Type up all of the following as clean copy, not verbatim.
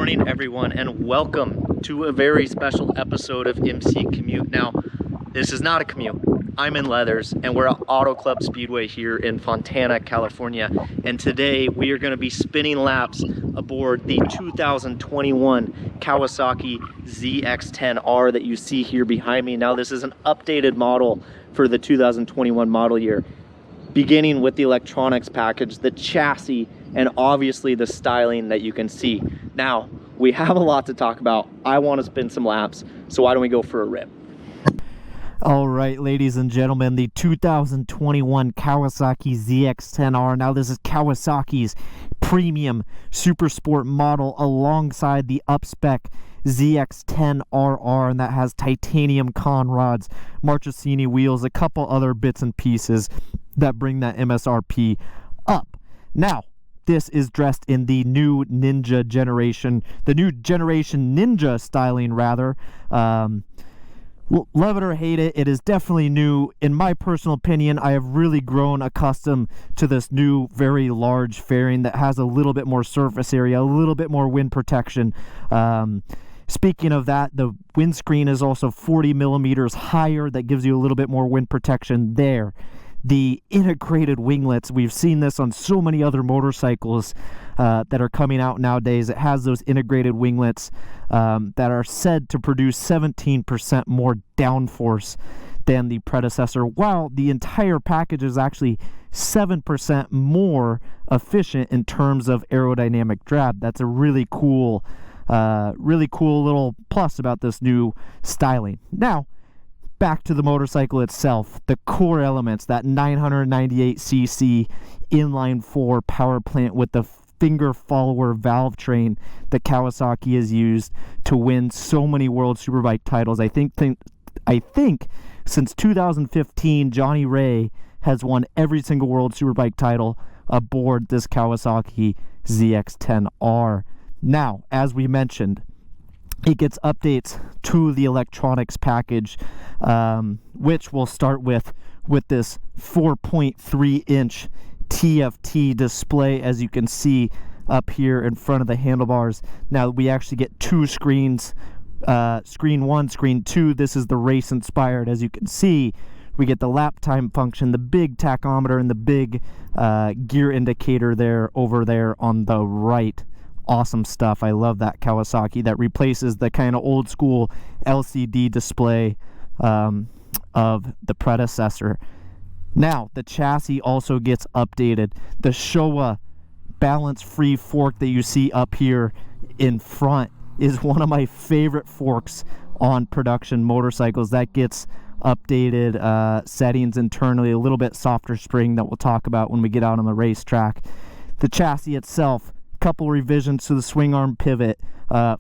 morning, everyone, and welcome to a very special episode of MC Commute. Now, this is not a commute. I'm in leathers, and we're at Auto Club Speedway here in Fontana, California. And today we are going to be spinning laps aboard the 2021 Kawasaki ZX-10R that you see here behind me. Now, this is an updated model for the 2021 model year, beginning with the electronics package, the chassis, and obviously the styling that you can see. Now, we have a lot to talk about. I want to spin some laps, so why don't we go for a rip? All right, ladies and gentlemen, the 2021 Kawasaki ZX-10R. Now, this is Kawasaki's premium super sport model alongside the up-spec ZX-10RR, and that has titanium con rods, Marchesini wheels, a couple other bits and pieces that bring that MSRP up. Now, this is dressed in the new Ninja generation, the new generation Ninja styling, rather. Love it or hate it, it is definitely new. In my personal opinion, I have really grown accustomed to this new, very large fairing that has a little bit more surface area, a little bit more wind protection. Speaking of that, the windscreen is also 40 millimeters higher. That gives you a little bit more wind protection there. The integrated winglets, we've seen this on so many other motorcycles that are coming out nowadays. It has those integrated winglets that are said to produce 17% more downforce than the predecessor, while the entire package is actually 7% more efficient in terms of aerodynamic drag. That's a really cool little plus about this new styling. Now, back to the motorcycle itself, the core elements, that 998cc inline-4 power plant with the finger follower valve train that Kawasaki has used to win so many World Superbike titles. I think since 2015, Johnny Ray has won every single World Superbike title aboard this Kawasaki ZX-10R. Now, as we mentioned, it gets updates to the electronics package, which we'll start with this 4.3-inch TFT display, as you can see up here in front of the handlebars. Now, we actually get two screens, screen 1, screen 2. This is the race inspired. As you can see, we get the lap time function, the big tachometer, and the big gear indicator there over there on the right. Awesome stuff. I love that Kawasaki. That replaces the kind of old school LCD display of the predecessor. Now, the chassis also gets updated. The Showa balance-free fork that you see up here in front is one of my favorite forks on production motorcycles. That gets updated settings internally, a little bit softer spring that we'll talk about when we get out on the racetrack. The chassis itself, couple revisions to the swing arm pivot,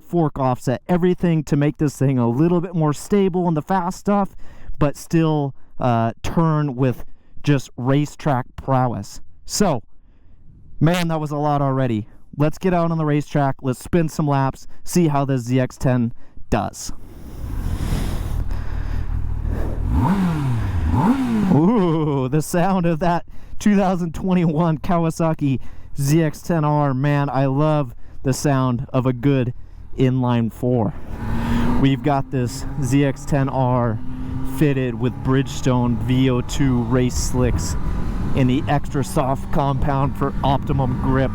fork offset, everything to make this thing a little bit more stable in the fast stuff, but still turn with just racetrack prowess. So, man, that was a lot already. Let's get out on the racetrack, let's spin some laps, see how this ZX-10 does. Ooh, the sound of that 2021 Kawasaki ZX-10R, man, I love the sound of a good inline 4. We've got this ZX-10R fitted with Bridgestone V02 race slicks in the extra soft compound for optimum grip.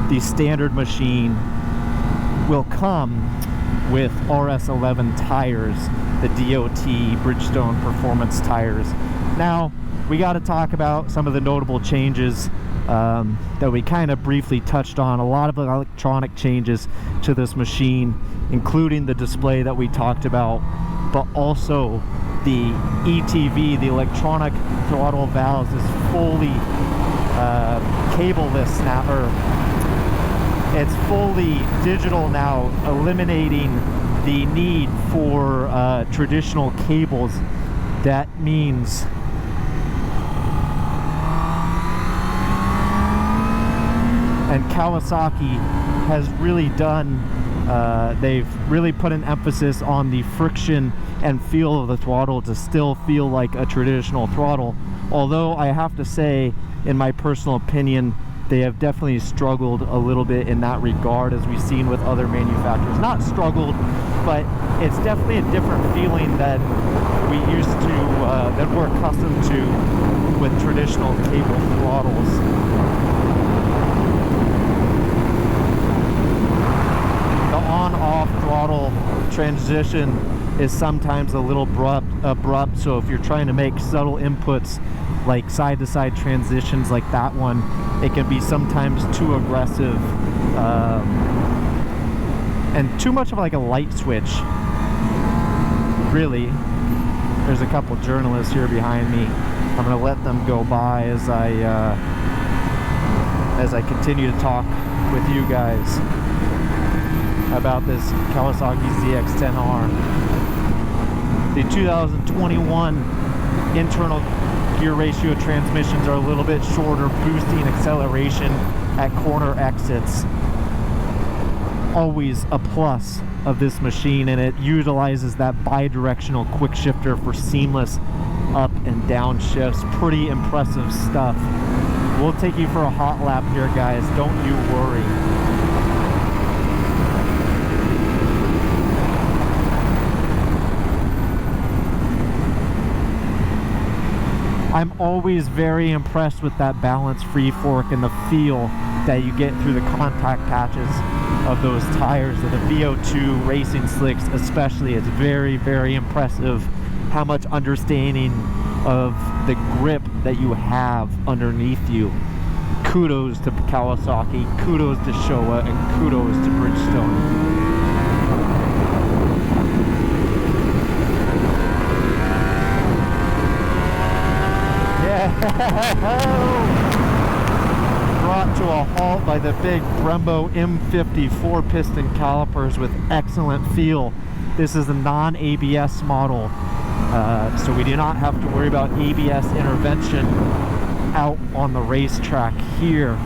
The standard machine will come with RS11 tires, the DOT Bridgestone performance tires. Now, we got to talk about some of the notable changes that we kind of briefly touched on. A lot of electronic changes to this machine, including the display that we talked about, but also the ETV, the electronic throttle valves, is fully cableless now, or it's fully digital now, eliminating the need for traditional cables. That means and Kawasaki has really done, they've really put an emphasis on the friction and feel of the throttle to still feel like a traditional throttle. Although I have to say, in my personal opinion, they have definitely struggled a little bit in that regard, as we've seen with other manufacturers. Not struggled, but it's definitely a different feeling that we used to, that we're accustomed to with traditional cable throttles. The on-off throttle transition is sometimes a little abrupt, so if you're trying to make subtle inputs like side-to-side transitions like that one, it can be sometimes too aggressive and too much of like a light switch, really. There's a couple journalists here behind me. I'm gonna let them go by as I continue to talk with you guys about this Kawasaki ZX-10R. The 2021 internal gear ratio transmissions are a little bit shorter, boosting acceleration at corner exits. Always a plus of this machine, and it utilizes that bi-directional quick shifter for seamless up and down shifts. Pretty impressive stuff. We'll take you for a hot lap here, guys. Don't you worry. I'm always very impressed with that balance free fork and the feel that you get through the contact patches of those tires, of the V02 racing slicks especially. It's very, very impressive how much understanding of the grip that you have underneath you. Kudos to Kawasaki, kudos to Showa, and kudos to Bridgestone. Brought to a halt by the big Brembo M54 piston calipers with excellent feel. This is a non-ABS model, so we do not have to worry about ABS intervention out on the racetrack here.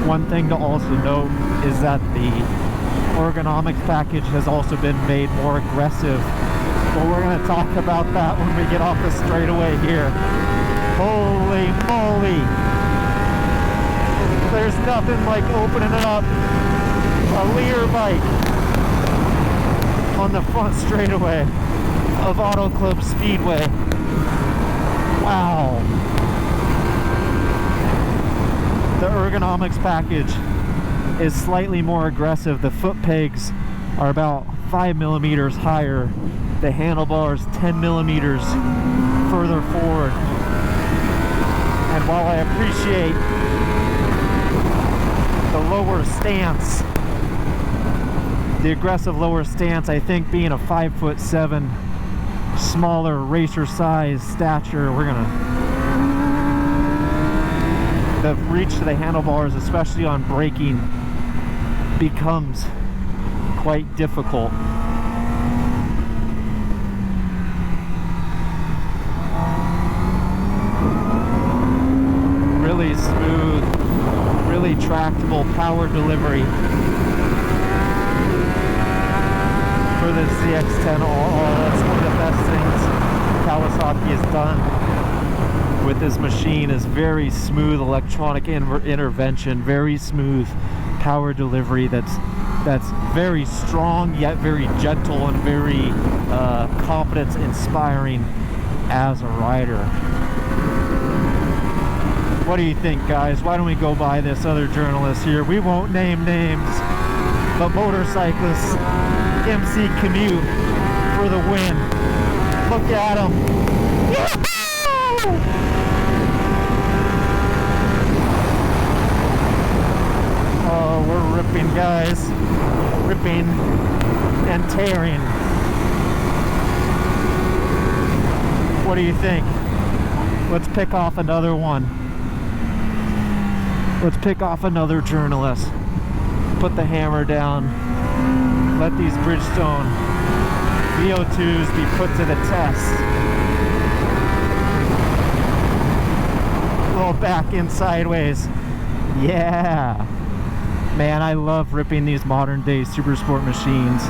One thing to also note is that the ergonomics package has also been made more aggressive, but we're going to talk about that when we get off the straightaway here. Holy moly! There's nothing like opening up a Lear bike on the front straightaway of Auto Club Speedway. Wow! The ergonomics package is slightly more aggressive. The foot pegs are about 5 millimeters higher. The handlebars 10 millimeters further forward. And while I appreciate the lower stance, the aggressive lower stance, I think being a 5'7", smaller racer size stature, the reach to the handlebars, especially on braking, becomes quite difficult. Really smooth, really tractable power delivery for the ZX-10R. That's one of the best things Kawasaki has done with this machine, is very smooth electronic intervention, very smooth power delivery that's very strong yet very gentle and very confidence inspiring as a rider. What do you think, guys? Why don't we go by this other journalist here? We won't name names, but Motorcyclist, MC Commute for the win. Look at him. Oh, we're ripping, guys. Ripping and tearing. What do you think? Let's pick off another one. Let's pick off another journalist. Put the hammer down. Let these Bridgestone V02s be put to the test. Roll back in sideways. Yeah. Man, I love ripping these modern day super sport machines.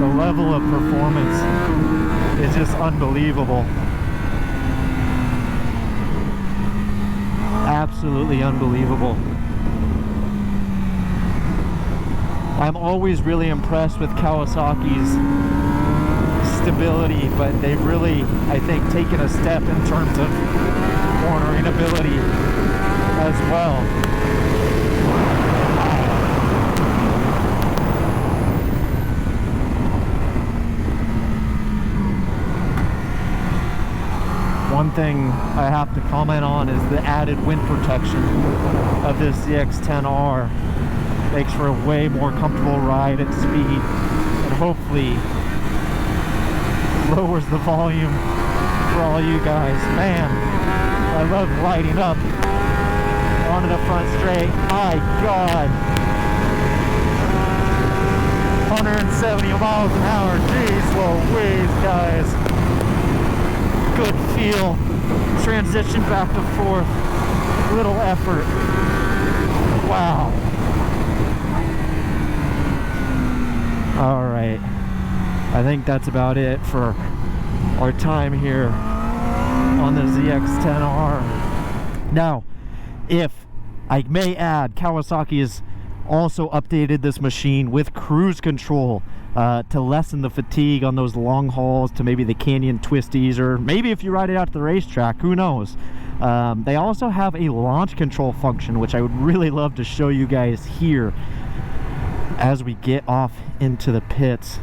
The level of performance is just unbelievable. Absolutely unbelievable. I'm always really impressed with Kawasaki's stability, but they've really, I think, taken a step in terms of cornering ability as well. One thing I have to comment on is the added wind protection of this ZX-10R. Makes for a way more comfortable ride at speed, and hopefully lowers the volume for all you guys. Man, I love lighting up onto the front straight. My God, 170 miles an hour. Jeez Louise, guys. Good feel. Transition back and forth. Little effort. Wow. All right, I think that's about it for our time here on the ZX-10R. Now, if I may add, Kawasaki has also updated this machine with cruise control to lessen the fatigue on those long hauls to maybe the canyon twisties, or maybe if you ride it out to the racetrack, who knows. They also have a launch control function, which I would really love to show you guys here as we get off into the pits.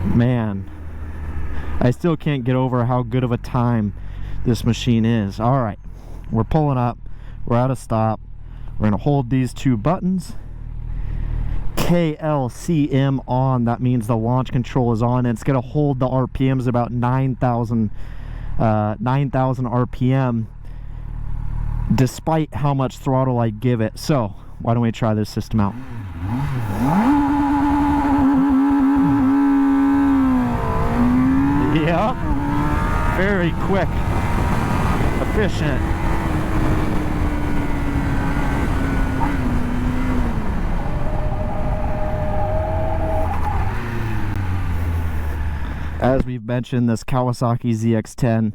Man, I still can't get over how good of a time this machine is. All right, we're pulling up, we're at a stop. We're gonna hold these two buttons, KLCM on. That means the launch control is on, and it's gonna hold the RPMs about 9,000 RPM despite how much throttle I give it. So why don't we try this system out? Yeah, very quick, efficient. As we've mentioned, this Kawasaki ZX-10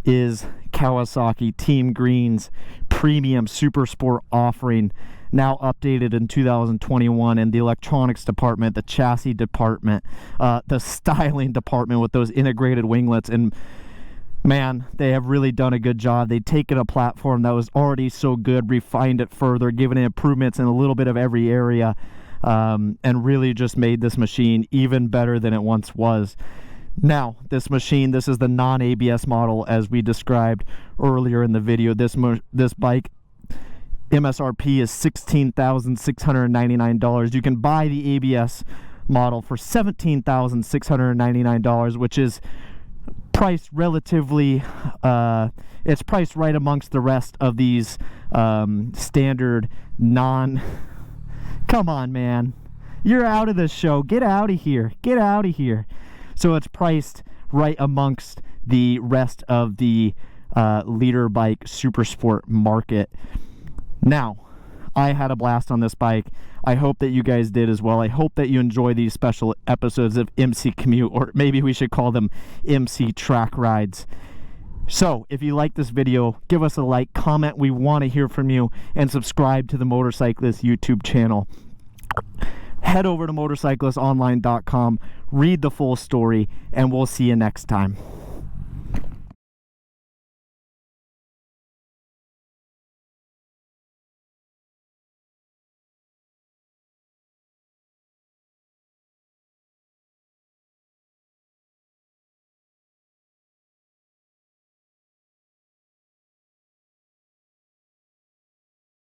is Kawasaki Team Green's premium super sport offering, now updated in 2021 in the electronics department, the chassis department, the styling department with those integrated winglets. And man, they have really done a good job. They've taken a platform that was already so good, refined it further, given it improvements in a little bit of every area, and really just made this machine even better than it once was. Now, this machine, this is the non-ABS model as we described earlier in the video. This bike MSRP is $16,699. You can buy the ABS model for $17,699, which is priced relatively, it's priced right amongst the rest of these standard non... Come on, man. You're out of this show. Get out of here. Get out of here. So it's priced right amongst the rest of the leader bike super sport market. Now, I had a blast on this bike. I hope that you guys did as well. I hope that you enjoy these special episodes of MC Commute, or maybe we should call them MC Track Rides. So, if you like this video, give us a like, comment, we want to hear from you, and subscribe to the Motorcyclist YouTube channel. Head over to motorcyclistonline.com, read the full story, and we'll see you next time.